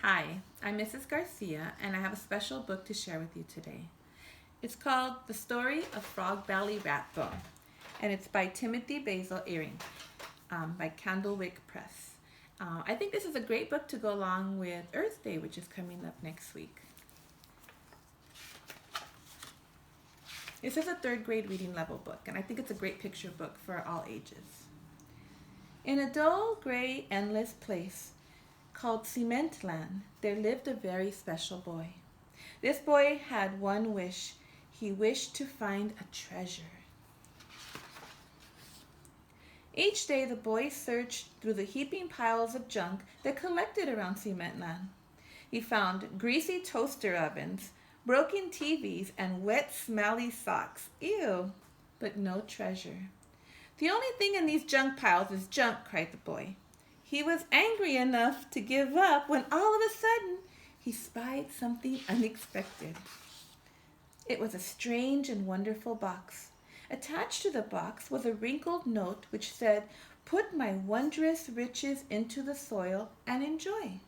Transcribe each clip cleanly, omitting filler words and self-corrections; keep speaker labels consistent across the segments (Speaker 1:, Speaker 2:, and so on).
Speaker 1: Hi, I'm Mrs. Garcia, and I have a special book to share with you today. It's called The Story of Frog Belly Ratbone, and it's by Timothy Basil Ering, by Candlewick Press. I think this is a great book to go along with Earth Day, which is coming up next week. This is a third grade reading level book, and I think it's a great picture book for all ages. In a dull, gray, endless place called Cement Land, there lived a very special boy. This boy had one wish. He wished to find a treasure. Each day the boy searched through the heaping piles of junk that collected around Cement Land. He found greasy toaster ovens, broken TVs, and wet, smelly socks. Ew! But no treasure. The only thing in these junk piles is junk, cried the boy. He was angry enough to give up when all of a sudden he spied something unexpected. It was a strange and wonderful box. Attached to the box was a wrinkled note which said, "Put my wondrous riches into the soil and enjoy."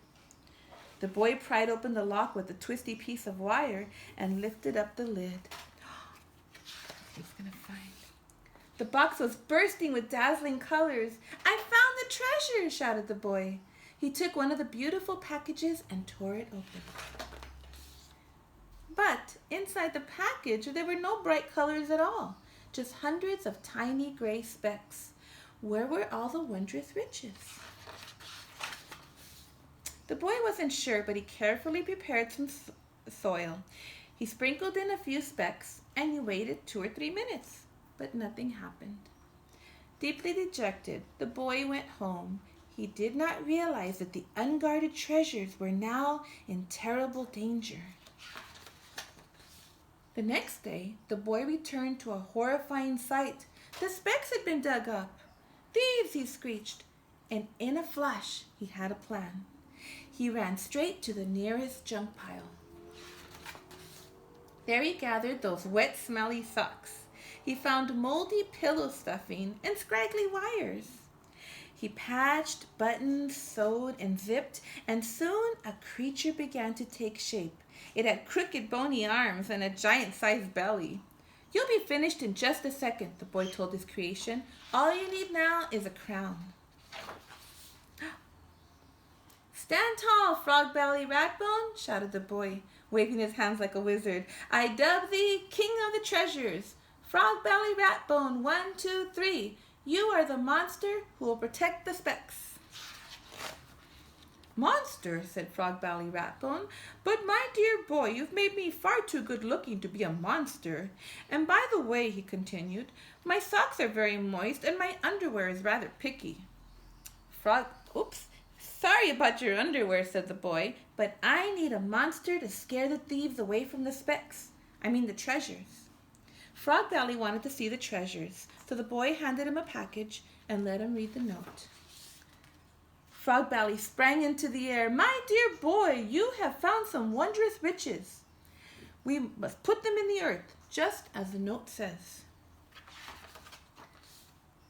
Speaker 1: The boy pried open the lock with a twisty piece of wire and lifted up the lid. He's gonna find. The box was bursting with dazzling colors. "I found the treasure!" shouted the boy. He took one of the beautiful packages and tore it open. But inside the package, there were no bright colors at all, just hundreds of tiny gray specks. Where were all the wondrous riches? The boy wasn't sure, but he carefully prepared some soil. He sprinkled in a few specks, and he waited 2 or 3 minutes. But nothing happened. Deeply dejected, the boy went home. He did not realize that the unguarded treasures were now in terrible danger. The next day, the boy returned to a horrifying sight. The specks had been dug up. "Thieves!" he screeched, and in a flash he had a plan. He ran straight to the nearest junk pile. There he gathered those wet, smelly socks. He found moldy pillow stuffing and scraggly wires. He patched, buttoned, sewed, and zipped, and soon a creature began to take shape. It had crooked, bony arms and a giant-sized belly. "You'll be finished in just a second," the boy told his creation. "All you need now is a crown." "Stand tall, Frog-Belly Ratbone," shouted the boy, waving his hands like a wizard. "I dub thee King of the Treasures. Frog-Belly Ratbone, 1, 2, 3. You are the monster who will protect the specks." "Monster," said Frog-Belly Ratbone. "But my dear boy, you've made me far too good looking to be a monster. And by the way," he continued, "my socks are very moist and my underwear is rather picky." "Oops. Sorry about your underwear," said the boy, "but I need a monster to scare the thieves away from the the treasures." Frog-Belly wanted to see the treasures, so the boy handed him a package and let him read the note. Frog-Belly sprang into the air. "My dear boy, you have found some wondrous riches. We must put them in the earth, just as the note says."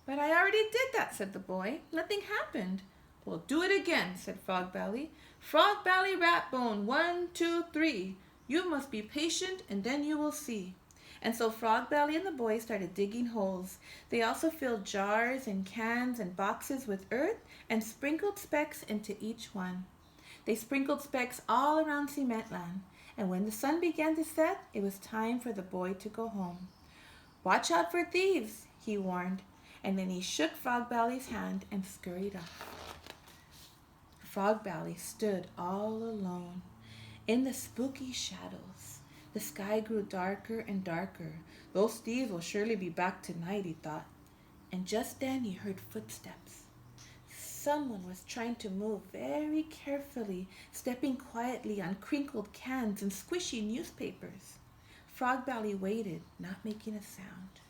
Speaker 1: "But I already did that," said the boy. "Nothing happened." "Well, do it again," said Frog-Belly. "Frog-Belly Ratbone, 1, 2, 3. You must be patient, and then you will see." And so Frog-Belly and the boy started digging holes. They also filled jars and cans and boxes with earth and sprinkled specks into each one. They sprinkled specks all around Cement Land, and when the sun began to set, it was time for the boy to go home. "Watch out for thieves," he warned, and then he shook Frog-Belly's hand and scurried off. Frog-Belly stood all alone in the spooky shadows. The sky grew darker and darker. "Those thieves will surely be back tonight," he thought. And just then he heard footsteps. Someone was trying to move very carefully, stepping quietly on crinkled cans and squishy newspapers. Frog-Belly waited, not making a sound.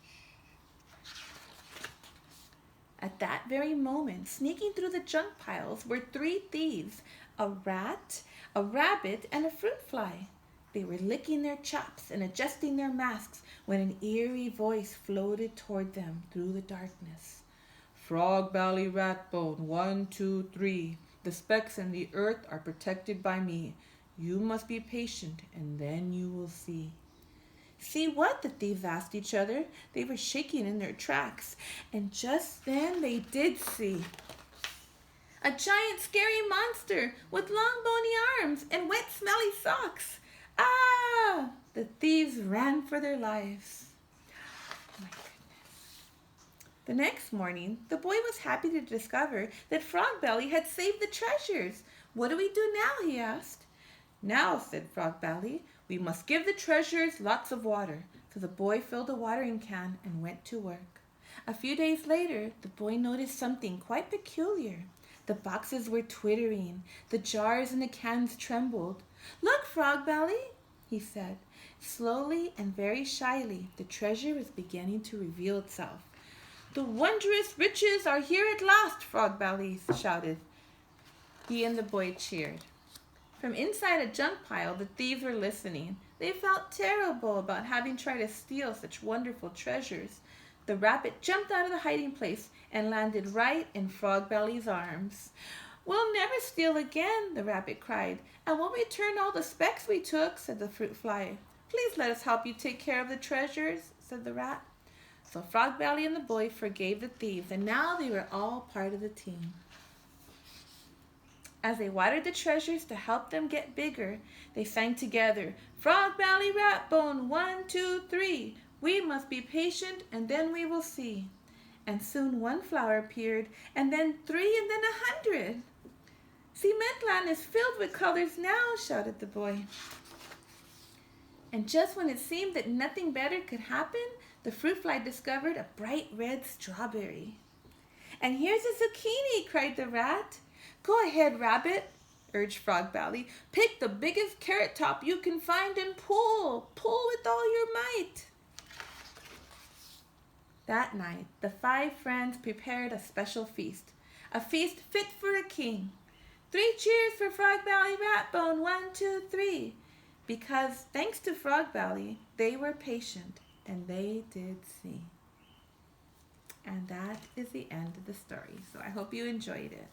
Speaker 1: At that very moment, sneaking through the junk piles were 3 thieves, a rat, a rabbit, and a fruit fly. They were licking their chops and adjusting their masks when an eerie voice floated toward them through the darkness. "Frog-Belly Ratbone, 1, 2, 3. The specks in the earth are protected by me. You must be patient, and then you will see." "See what?" the thieves asked each other. They were shaking in their tracks. And just then they did see a giant scary monster with long bony arms and wet smelly socks. Ah! The thieves ran for their lives. My goodness. The next morning, the boy was happy to discover that Frog Belly had saved the treasures. "What do we do now?" he asked. "Now," said Frog Belly, "we must give the treasures lots of water." So the boy filled a watering can and went to work. A few days later, the boy noticed something quite peculiar. The boxes were twittering. The jars and the cans trembled. "Look, Frog Belly," he said. Slowly and very shyly, the treasure was beginning to reveal itself. "The wondrous riches are here at last," Frog Belly shouted. He and the boy cheered. From inside a junk pile, the thieves were listening. They felt terrible about having tried to steal such wonderful treasures. The rabbit jumped out of the hiding place and landed right in Frog Belly's arms. "We'll never steal again," the rabbit cried. "And we'll return all the specks we took," said the fruit fly. "Please let us help you take care of the treasures," said the rat. So Frog Belly and the boy forgave the thieves, and now they were all part of the team. As they watered the treasures to help them get bigger, they sang together, "Frog Belly, Rat Bone, 1, 2, 3. We must be patient, and then we will see." And soon one flower appeared, and then 3, and then 100. "Cement Land is filled with colors now," shouted the boy. And just when it seemed that nothing better could happen, the fruit fly discovered a bright red strawberry. "And here's a zucchini," cried the rat. "Go ahead, rabbit," urged Frog Belly. "Pick the biggest carrot top you can find and pull. Pull with all your might." That night, the 5 friends prepared a special feast. A feast fit for a king. 3 cheers for Frog Belly, Rat Bone, 1, 2, 3. Because, thanks to Frog Belly, they were patient and they did see. And that is the end of the story. So I hope you enjoyed it.